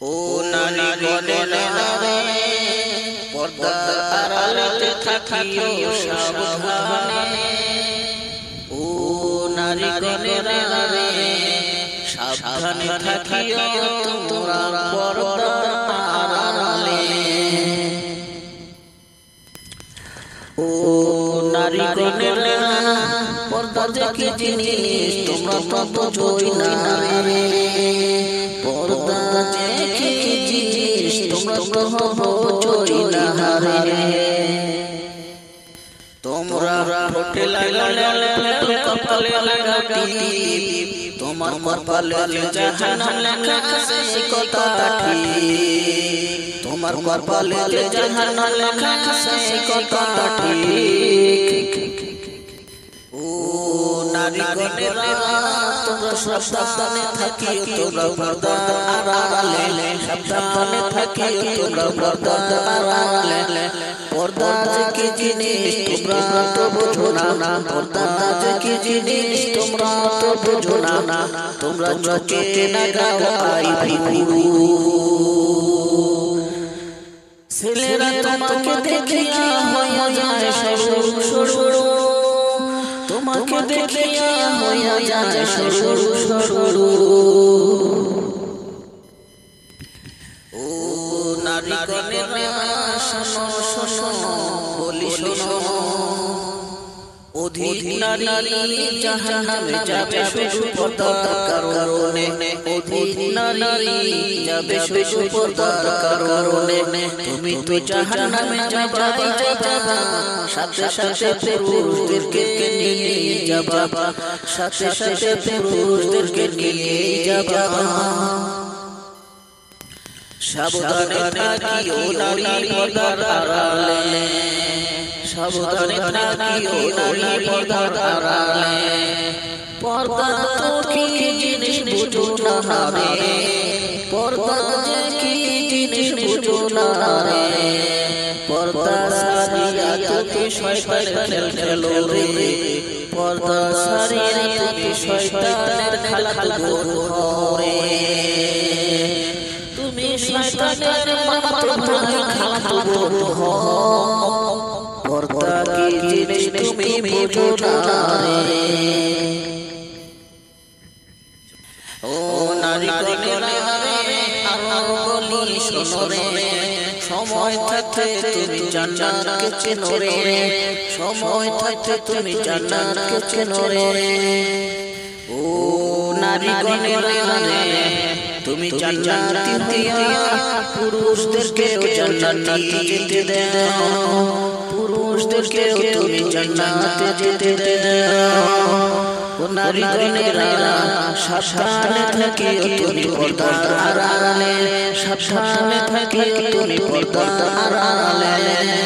ও নারী গণেরা রে পর্দার আড়ালে থাকিও সাবধানে ও নারী গণেরা রে সাবধানে থাকিও তোমরা পর্দার আড়ালে ও নারী গণেরা পর্দা যে কি জিনিস তোমরা তো বোঝোই না রে পর্দা যে কি জিনিস তোমরা তো বোঝোই না রে তোমরা ঠোঁটে লাগালে কপালে লাগাটি তোমার কপালে জাহান্নাম লেখা আছে কথাটা ঠিক তোমার কপালে জাহান্নাম লেখা আছে কথাটা ঠিক ও নারী গণেরা তোমরা সাবধানে থাকিও তোমরা পর্দার আড়ালে সাবধানে থাকিও তোমরা পর্দার আড়ালে পর্দা যে কি জিনিস তোমরা তো বোঝো না পর্দা যে কি জিনিস তোমরা তো বোঝো না তোমরা চোখে না গাওয়াই ভিড়ু ছেলেরা তোমাকে দেখিয়া হইয়া যায় সরু সরু তোমাকে দেখিয়া হইয়া যায় সরু সরু ও নারী গণেরা শোনো শোনো বলি শোনো অধিক নারী জাহান্নামে যাবে শুধু পর্দার কারণে অধিক নারী যাবে শুধু পর্দার কারণে তুমি তো জাহান্নামে যাবা সাথে সাথে পুরুষদেরকে নিয়ে যাবা সাথে সাথে পুরুষদেরকে নিয়ে যাবা সাবধানে থাকিও নারী পর্দার আড়ালে সাবধানে থাকিও নারী পর্দার আড়ালে পর্দা তো কি জিনিস বুঝো না রে পর্দা যে কি জিনিস বুঝো না রে পর্দা সারিয়া তুমি শয়তানের খেলো রে পর্দা সারিয়া তুমি শয়তানের খেলা করে তুমি শয়তানের মাথা ধরে খালাতো হও পর্দা কি জিনিস তুমি বুঝো না রে ও নারী গণেরা রে আরো বলি শোনো রে সময় থাকতে তুমি জান্নাতকে চেনো রে সময় থাকতে তুমি জান্নাতকে চেনো রে ও নারী গণেরা রে তুমি জান্নাতি হইয়া পুরুষদেরকেও জান্নাতে যেতে দাও পুরুষদেরকেও তুমি জান্নাতে যেতে দাও ও নারী গণেরা সাবধানে থাকিও তুমি পর্দার আড়ালে সাবধানে থাকিও তুমি পর্দার আড়ালে